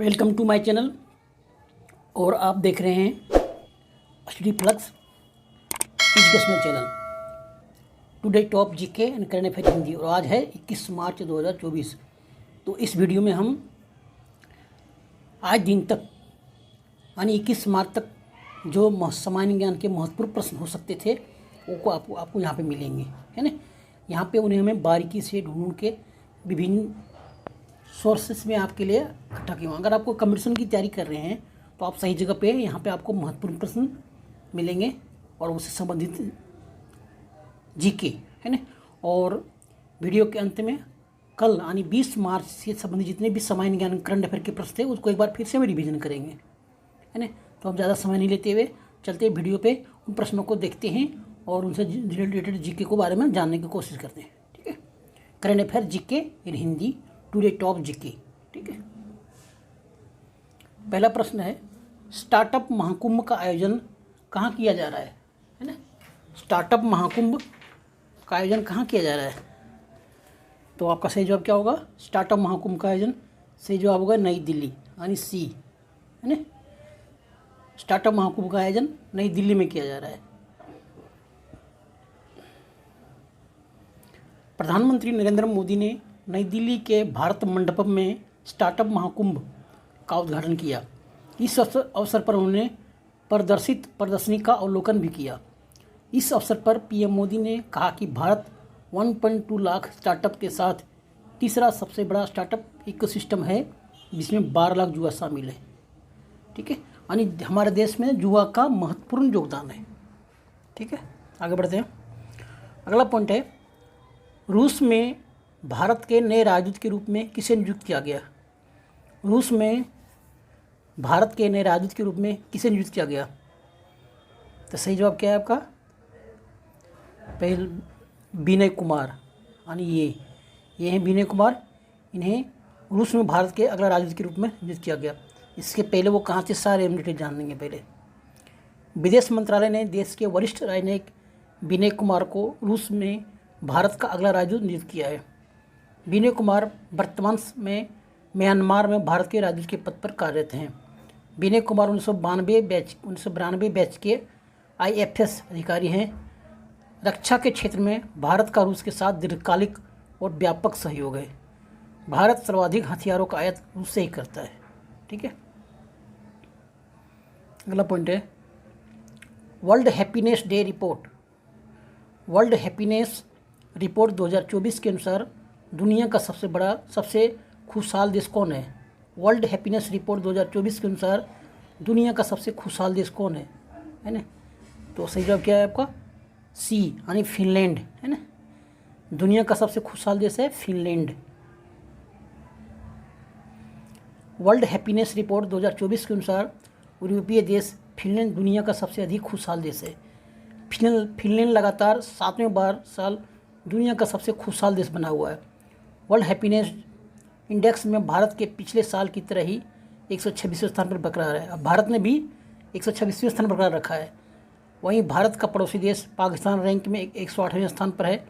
Welcome to my channel और आप देख रहे हैं study flux educational channel. Today top GK and current affair Hindi और आज है 21 मार्च 2024। तो इस वीडियो में हम आज दिन तक यानी 21 मार्च तक जो सामान्य ज्ञान के महत्वपूर्ण प्रश्न हो सकते थे वो आपको यहाँ पे मिलेंगे, है ना। यहाँ पे उन्हें हमें बारीकी से ढूंढ के विभिन्न सोर्सेस में आपके लिए इकट्ठा किया। अगर आपको कंपटीशन की तैयारी कर रहे हैं तो आप सही जगह पे हैं। यहाँ पे आपको महत्वपूर्ण प्रश्न मिलेंगे और उससे संबंधित जीके, है ना। और वीडियो के अंत में कल यानी 20 मार्च से संबंधित जितने भी सामान्य ज्ञान करंट अफेयर के प्रश्न थे उसको एक बार फिर से हम रिवीजन करेंगे, है ना। तो हम ज़्यादा समय नहीं लेते हुए चलते वीडियो पे उन प्रश्नों को देखते हैं और उनसे रिलेटेड जीके को बारे में जानने की कोशिश करते हैं, ठीक है। करंट अफेयर जीके इन हिंदी, टुडे टॉप जीके, ठीक है। पहला प्रश्न है, स्टार्टअप महाकुंभ का आयोजन कहाँ किया जा रहा है ना। स्टार्टअप महाकुंभ का आयोजन कहाँ किया जा रहा है? तो आपका सही जवाब क्या होगा? स्टार्टअप महाकुंभ का आयोजन सही जवाब होगा नई दिल्ली यानी सी, है ना। स्टार्टअप महाकुंभ का आयोजन नई दिल्ली में किया जा रहा है। प्रधानमंत्री नरेंद्र मोदी ने नई दिल्ली के भारत मंडपम में स्टार्टअप महाकुंभ का उद्घाटन किया। इस अवसर पर उन्होंने प्रदर्शनी का अवलोकन भी किया। इस अवसर पर पीएम मोदी ने कहा कि भारत 1.2 लाख स्टार्टअप के साथ तीसरा सबसे बड़ा स्टार्टअप इकोसिस्टम है जिसमें 12 लाख युवा शामिल है, ठीक है। यानी हमारे देश में युवा का महत्वपूर्ण योगदान है, ठीक है। आगे बढ़ते हैं। अगला पॉइंट है, रूस में भारत के नए राजदूत के रूप में किसे नियुक्त किया गया? रूस में भारत के नए राजदूत के रूप में किसे नियुक्त किया गया? तो सही जवाब क्या है आपका? पहले विनय कुमार, यानी ये हैं विनय कुमार। इन्हें रूस में भारत के अगला राजदूत के रूप में नियुक्त किया गया। इसके पहले वो कहाँ से, सारे डिटेल जान लेंगे। पहले विदेश मंत्रालय ने देश के वरिष्ठ राजनयिक विनय कुमार को रूस में भारत का अगला राजदूत नियुक्त किया है। विनय कुमार वर्तमान में म्यांमार में भारत के राजदूत के पद पर कार्यरत हैं। विनय कुमार 1992 बैच के IFS अधिकारी हैं। रक्षा के क्षेत्र में भारत का रूस के साथ दीर्घकालिक और व्यापक सहयोग है। भारत सर्वाधिक हथियारों का आयात रूस से ही करता है, ठीक है। अगला पॉइंट है, world happiness day report. World happiness report 2024 के अनुसार दुनिया का सबसे खुशहाल देश कौन है? वर्ल्ड हैप्पीनेस रिपोर्ट 2024 के अनुसार दुनिया का सबसे खुशहाल देश कौन है ना। तो सही जवाब क्या है आपका? सी यानी फिनलैंड, है ना। दुनिया का सबसे खुशहाल देश है फिनलैंड। वर्ल्ड हैप्पीनेस रिपोर्ट 2024 के अनुसार यूरोपीय देश फिनलैंड दुनिया का सबसे अधिक खुशहाल देश है। फिनलैंड लगातार 7वें साल दुनिया का सबसे खुशहाल देश बना हुआ है। वर्ल्ड हैप्पीनेस इंडेक्स में भारत के पिछले साल की तरह ही 126वें स्थान पर बरकरार है। अब भारत ने भी 126वें स्थान पर बरकरार रखा है। वहीं भारत का पड़ोसी देश पाकिस्तान रैंक में 108वें स्थान पर है,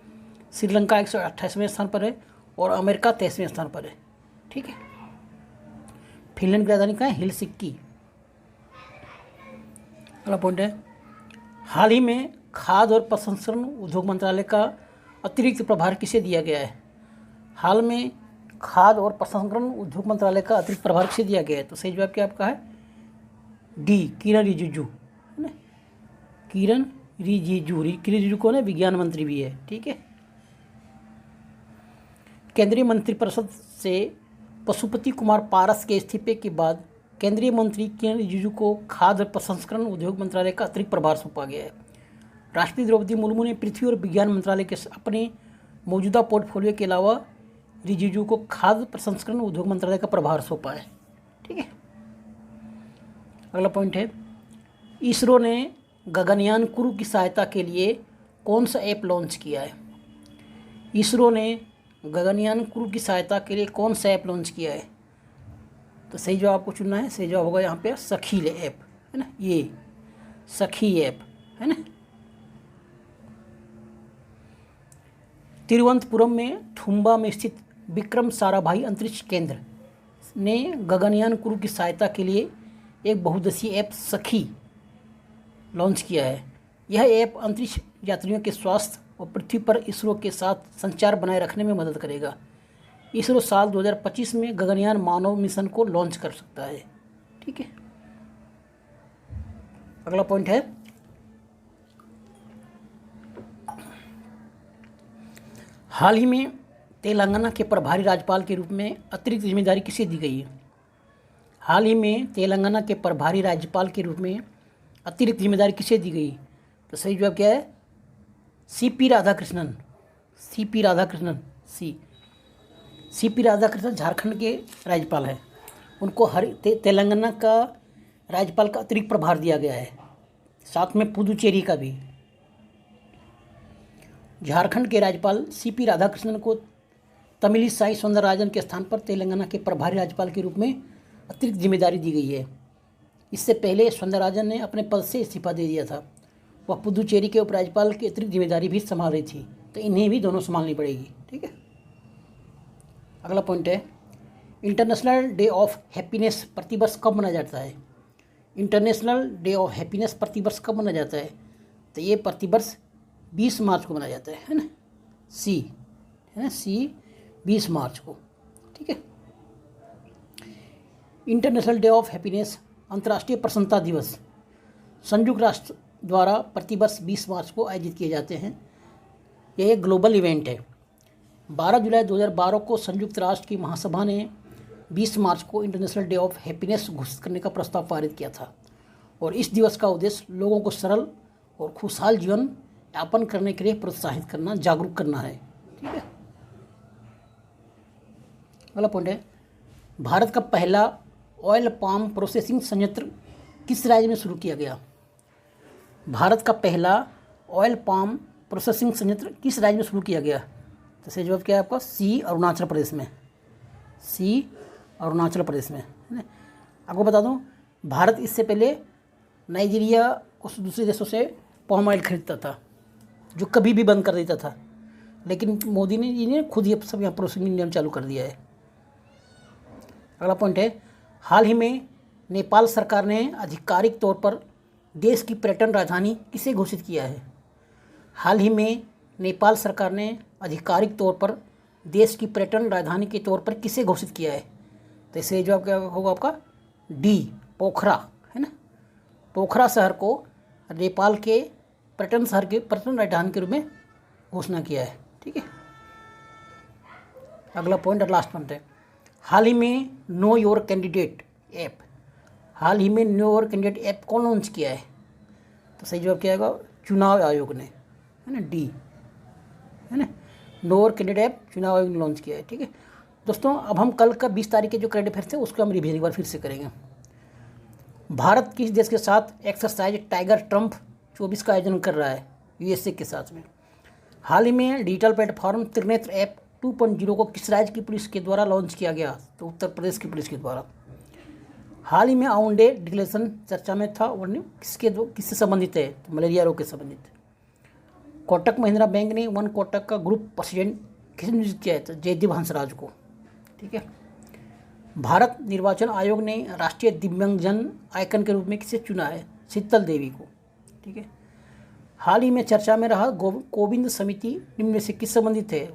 श्रीलंका 128वें स्थान पर है और अमेरिका 23वें स्थान पर है, ठीक है। फिनलैंड की राजधानी कहाँ है? हेलसिंकी। अगला पॉइंट है, हाल ही में खाद्य और प्रसंस्करण उद्योग मंत्रालय का अतिरिक्त प्रभार किसे दिया गया है? हाल में खाद्य और प्रसंस्करण उद्योग मंत्रालय का अतिरिक्त प्रभार किसे दिया गया है? तो सही जवाब क्या आपका है? डी, किरण रिजिजू, है ना। किरण रिजिजू कौन है? विज्ञान मंत्री भी है, ठीक है। केंद्रीय मंत्रिपरिषद से पशुपति कुमार पारस के इस्तीफे के बाद केंद्रीय मंत्री किरण रिजिजू को खाद्य और प्रसंस्करण उद्योग मंत्रालय का अतिरिक्त प्रभार सौंपा गया है। राष्ट्रपति द्रौपदी मुर्मू ने पृथ्वी और विज्ञान मंत्रालय के अपने मौजूदा पोर्टफोलियो के अलावा रिजिजू को खाद्य प्रसंस्करण उद्योग मंत्रालय का प्रभार सौंपा है, ठीक है। अगला पॉइंट है, इसरो ने गगनयान क्रू की सहायता के लिए कौन सा ऐप लॉन्च किया है? इसरो ने गगनयान क्रू की सहायता के लिए कौन सा ऐप लॉन्च किया है? तो सही जवाब आपको चुनना है। सही जवाब होगा यहाँ पे सखी ऐप, है ना। ये सखी ऐप, है ना। तिरुवनंतपुरम में थुम्बा में स्थित विक्रम साराभाई अंतरिक्ष केंद्र ने गगनयान क्रू की सहायता के लिए एक बहुउद्देशीय ऐप सखी लॉन्च किया है। यह ऐप अंतरिक्ष यात्रियों के स्वास्थ्य और पृथ्वी पर इसरो के साथ संचार बनाए रखने में मदद करेगा। इसरो साल 2025 में गगनयान मानव मिशन को लॉन्च कर सकता है। ठीक है, अगला पॉइंट है हाल ही में तेलंगाना के प्रभारी राज्यपाल के रूप में अतिरिक्त जिम्मेदारी किसे दी गई है? हाल ही में तेलंगाना के प्रभारी राज्यपाल के रूप में अतिरिक्त जिम्मेदारी किसे दी गई? तो सही जवाब क्या है? CP Radhakrishnan. CP Radhakrishnan CP Radhakrishnan Jharkhand के राज्यपाल हैं। उनको तेलंगाना का राज्यपाल का अतिरिक्त प्रभार दिया गया है, साथ में पुदुचेरी का भी। झारखंड के राज्यपाल सीपी राधाकृष्णन को तमिलिसाई सौंदरराजन के स्थान पर तेलंगाना के प्रभारी राज्यपाल के रूप में अतिरिक्त जिम्मेदारी दी गई है। इससे पहले सौंदरराजन ने अपने पद से इस्तीफा दे दिया था। वह पुदुचेरी के उपराज्यपाल की अतिरिक्त जिम्मेदारी भी संभाल रही थी, तो इन्हें भी दोनों संभालनी पड़ेगी। ठीक है, अगला पॉइंट है इंटरनेशनल डे ऑफ हैप्पीनेस प्रतिवर्ष कब मनाया जाता है? इंटरनेशनल डे ऑफ हैप्पीनेस प्रतिवर्ष कब मनाया जाता है? तो ये प्रतिवर्ष 20 मार्च को मनाया जाता है ना। सी 20 मार्च को। ठीक है, इंटरनेशनल डे ऑफ हैप्पीनेस अंतर्राष्ट्रीय प्रसन्नता दिवस संयुक्त राष्ट्र द्वारा प्रतिवर्ष 20 मार्च को आयोजित किए जाते हैं। यह एक ग्लोबल इवेंट है। 12 जुलाई 2012 को संयुक्त राष्ट्र की महासभा ने 20 मार्च को इंटरनेशनल डे ऑफ हैप्पीनेस घोषित करने का प्रस्ताव पारित किया था, और इस दिवस का उद्देश्य लोगों को सरल और खुशहाल जीवन यापन करने के लिए प्रोत्साहित करना, जागरूक करना है। ठीक है, अगला पॉइंट है भारत का पहला ऑयल पाम प्रोसेसिंग संयंत्र किस राज्य में शुरू किया गया? भारत का पहला ऑयल पाम प्रोसेसिंग संयंत्र किस राज्य में शुरू किया गया? तो सही जवाब क्या है आपका? सी अरुणाचल प्रदेश में। सी अरुणाचल प्रदेश में, है ना। आपको बता दूं, भारत इससे पहले नाइजीरिया और दूसरे देशों से पाम ऑयल खरीदता था, जो कभी भी बंद कर देता था, लेकिन मोदी ने इन्हें खुद ही सब यहाँ प्रोसेसिंग नियम चालू कर दिया है। अगला पॉइंट है हाल ही में नेपाल सरकार ने आधिकारिक तौर पर देश की पर्यटन राजधानी किसे घोषित किया है? हाल ही में नेपाल सरकार ने आधिकारिक तौर पर देश की पर्यटन राजधानी के तौर पर किसे घोषित किया है? तो इससे जवाब क्या होगा आपका? डी, पोखरा, है ना। पोखरा शहर को नेपाल के पर्यटन शहर के पर्यटन राजधानी के रूप में घोषणा किया है। ठीक है, अगला पॉइंट और लास्ट पॉइंट है हाल ही में नो योर कैंडिडेट ऐप। हाल ही में नो योर कैंडिडेट ऐप कौन लॉन्च किया है? तो सही जवाब क्या आएगा? चुनाव आयोग ने, है ना, डी, है ना। नो योर कैंडिडेट ऐप चुनाव आयोग ने लॉन्च किया है। ठीक है दोस्तों, अब हम कल का 20 तारीख के जो करंट अफेयर्स थे उसको हम रिवीजन एक बार फिर से करेंगे। भारत किस देश के साथ एक्सरसाइज टाइगर ट्रम्प 24 का आयोजन कर रहा है? यूएसए के साथ में। हाल ही में डिजिटल प्लेटफॉर्म त्रिनेत्र ऐप 2.0 को किस राज्य की पुलिस के द्वारा लॉन्च किया गया? तो उत्तर प्रदेश की पुलिस के द्वारा। हाल ही में आउन डे डिक्लेरेशन चर्चा में था और किससे संबंधित है? तो मलेरिया रोग के संबंधित। कोटक महिंद्रा बैंक ने वन कोटक का ग्रुप प्रेसिडेंट किसे नियुक्त किया है? तो जयदीप हंसराज को। ठीक है, भारत निर्वाचन आयोग ने राष्ट्रीय दिव्यांगजन आइकन के रूप में किसे चुना है? शीतल देवी को। ठीक है, हाल ही में चर्चा में रहा कोविंद समिति निम्न में से किस संबंधित है?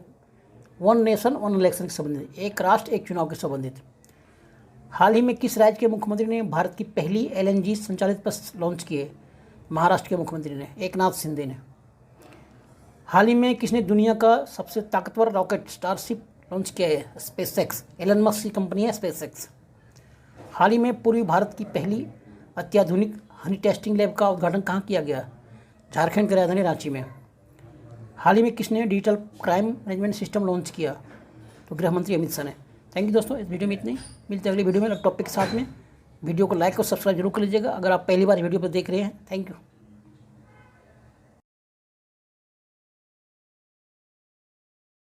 वन नेशन वन इलेक्शन के संबंधित, एक राष्ट्र एक चुनाव के संबंधित। हाल ही में किस राज्य के मुख्यमंत्री ने भारत की पहली एलएनजी संचालित बस लॉन्च की है? महाराष्ट्र के मुख्यमंत्री ने, एकनाथ शिंदे ने। हाल ही में किसने दुनिया का सबसे ताकतवर रॉकेट स्टारशिप लॉन्च किया है? स्पेसएक्स, एलन मस्क की कंपनी है स्पेसएक्स। हाल ही में पूर्वी भारत की पहली अत्याधुनिक हनी टेस्टिंग लैब का उद्घाटन कहाँ किया गया? झारखंड की राजधानी रांची में। हाल ही में किसने digital crime management system launch किया? तो गृह मंत्री अमित शाह ने। थैंक यू दोस्तों, इस वीडियो में इतने ही। मिलते हैं अगली वीडियो में अलग टॉपिक के साथ में। वीडियो को लाइक और सब्सक्राइब जरूर कर लीजिएगा अगर आप पहली बार वीडियो पर देख रहे हैं। Thank you.